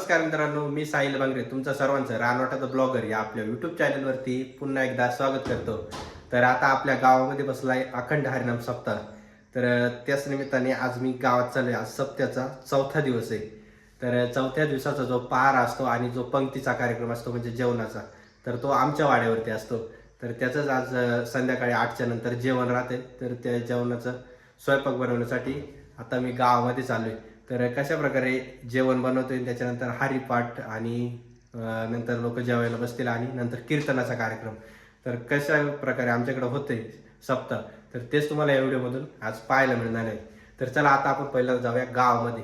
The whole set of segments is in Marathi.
नमस्कार मित्रांनो, मी साहिल बांगरे तुमचं सर्वांचं रानवटाचा ब्लॉगर या आपल्या यूट्यूब चॅनलवरती पुन्हा एकदा स्वागत करतो. तर आता आपल्या गावामध्ये बसलाय अखंड हरिनाम सप्ताह. तर त्याच निमित्ताने आज मी गावात चाललोय. आज सप्त्याचा चौथा दिवस आहे. तर चौथ्या दिवसाचा जो पहार असतो आणि जो पंक्तीचा कार्यक्रम असतो म्हणजे जेवणाचा, तर तो आमच्या वाड्यावरती असतो. तर त्याचंच आज संध्याकाळी 8च्या नंतर जेवण राहते. तर त्या जेवणाचं स्वयंपाक बनवण्यासाठी आता मी गावामध्ये चालू आहे. तर कशा प्रकारे जेवण बनवतोय, त्याच्यानंतर हरिपाठ आणि नंतर लोक जेवायला बसतील आणि नंतर कीर्तनाचा कार्यक्रम. तर कशा प्रकारे आमच्याकडे होते सप्ताह, तर तेच तुम्हाला या व्हिडिओमधून आज पाहायला मिळणार आहे. तर चला आता आपण पहिल्यांदा जाऊया गावामध्ये.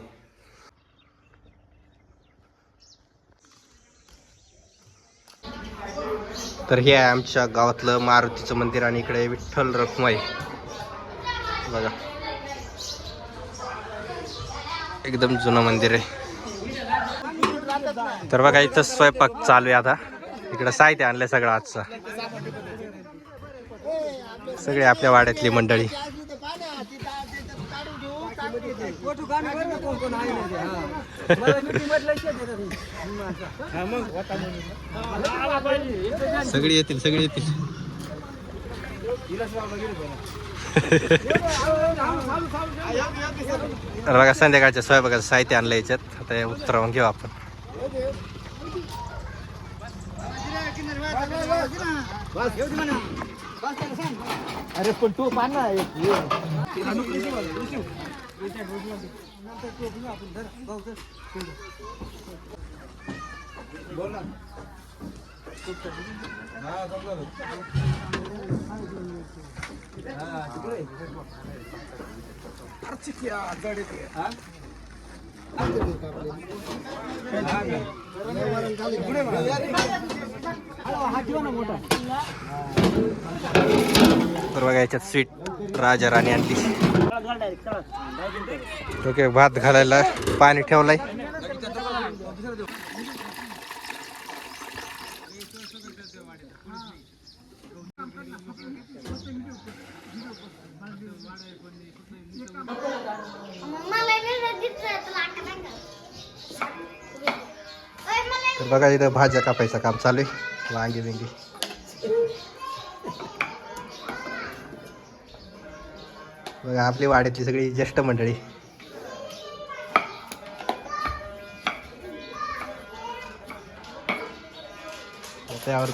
तर हे आहे आमच्या गावातलं मारुतीचं मंदिर आणि इकडे विठ्ठल रखुमाई बघा, एकदम जुनं मंदिर आहे. तर बघा इथं स्वयंपाक चालू आहे. आता इकडं साहित्य आणलंय सगळं आजचं, सगळे आपल्या वाड्यातली मंडळी. सगळी येतील सगळी येतील. तर बघा संध्याकाळच्या स्वयंपाकाचं साहित्य आणलं याच्यात. आता हे उतरवून घेऊ आपण. अरे पण तू पाना बोल ना. तर बघा याच्यात स्वीट राजा राणी आणली. ओके, भात घालायला पाणी ठेवलंय. तर बघा इथं भाज्या कापायचं काम चालू आहे. वांगी बिंगी बघा, आपली वाड्यातली सगळी ज्येष्ठ मंडळी. त्यावर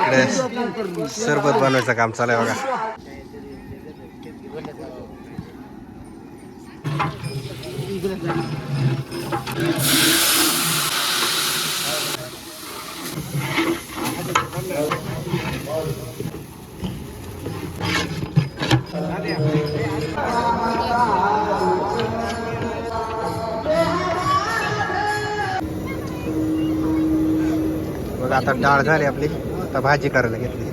इकडे सरबत बनवायचं काम चालू आहे बघा. बघा आता डाळ झाली आपली. आता भाजी करायला घेतली.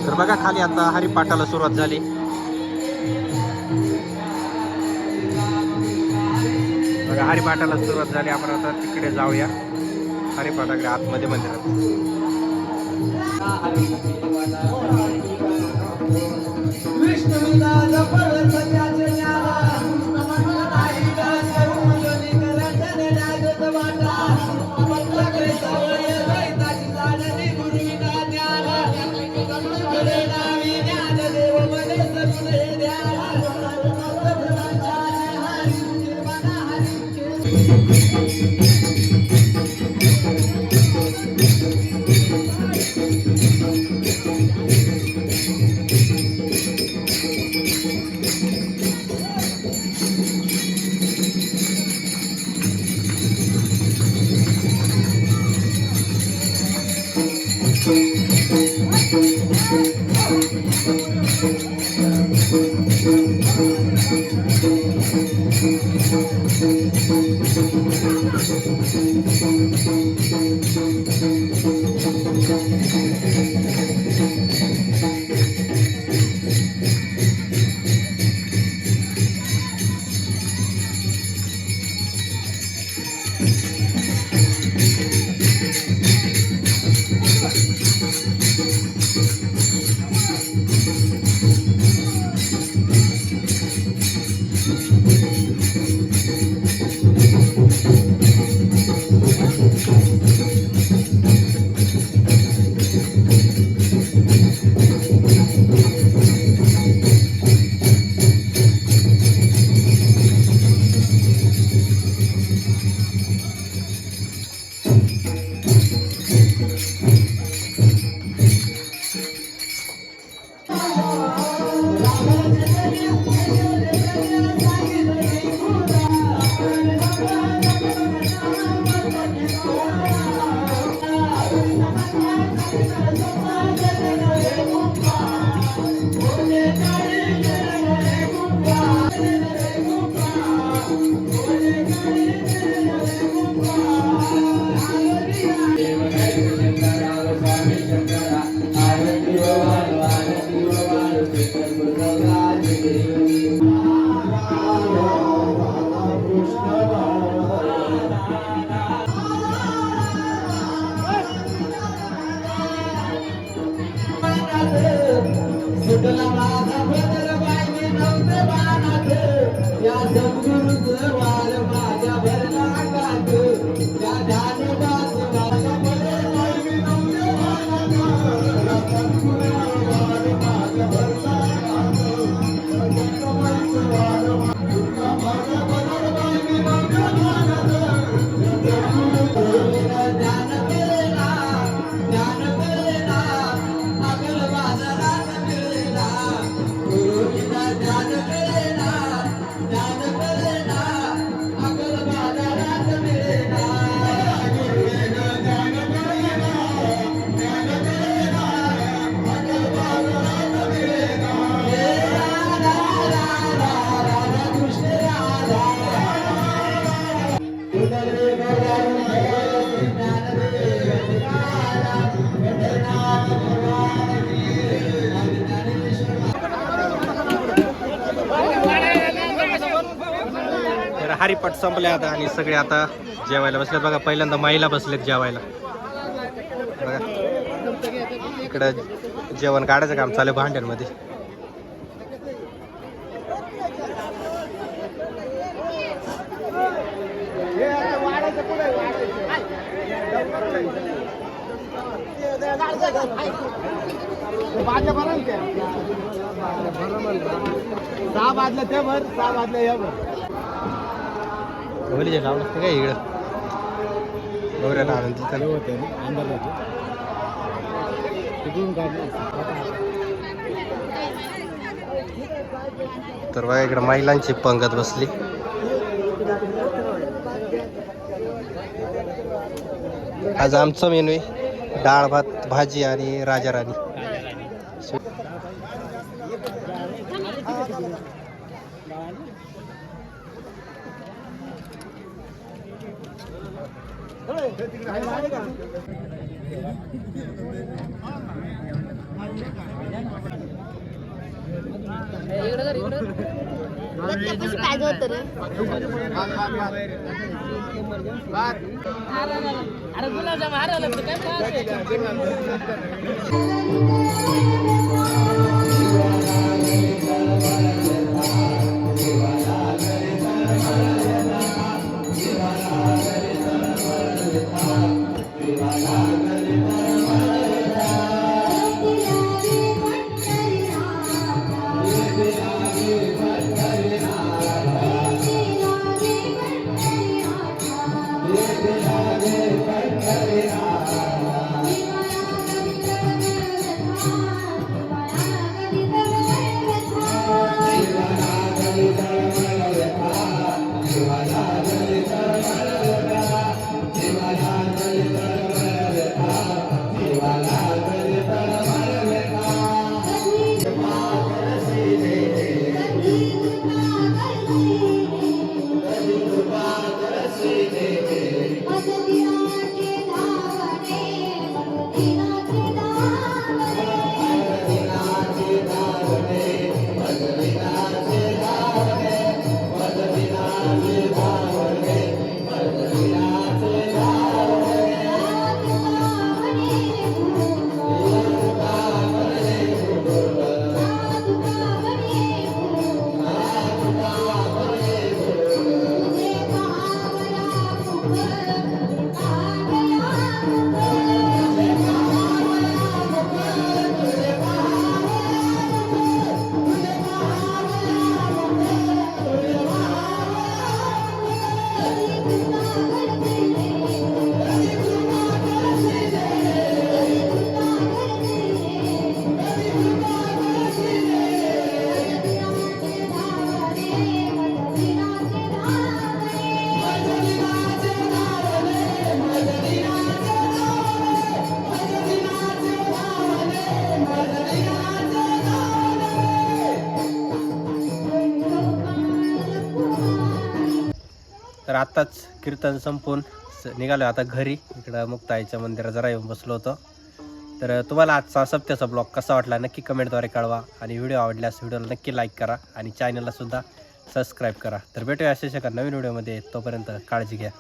तर बघा खाली आता हरिपाठाला सुरुवात झाली. बघा हरिपाठाला सुरुवात झाली. आपण आता तिकडे जाऊया हरिपाठाकडे आतमध्ये मंदिरात. तर हरिपाठ संपले आता आणि सगळे आता जेवायला बसलेत बघा. पहिल्यांदा माईला बसलेत जेवायला बघा. इकडं जेवण काढायचं काम चालू भांड्यांमध्ये. सहा बाजल्या ते भर, सहा बाजल्या या भर. गौरीचे लावलं असतं काय इकडं गौऱ्याला आनंद होते अंदाज होते तिकडून काढलं. तर बघा इकडं महिलांची पंगत बसली. आज आमचं मेनू आहे डाळ भात भाजी आणि राजा राणी. अरे गुलाबजाम हरवलं तर काय तर आत्ताच कीर्तन संपून निघालो आता घरी. इकडं मुक्ताईच्या मंदिरात जरा येऊन बसलो होतो. तर तुम्हाला आजचा सप्त्याचा ब्लॉग कसा वाटला नक्की कमेंटद्वारे कळवा आणि व्हिडिओ आवडल्यास व्हिडिओला नक्की लाईक करा आणि चॅनलला सुद्धा सबस्क्राईब करा. तर भेटूया अशाच एका नवीन व्हिडिओमध्ये. तोपर्यंत काळजी घ्या.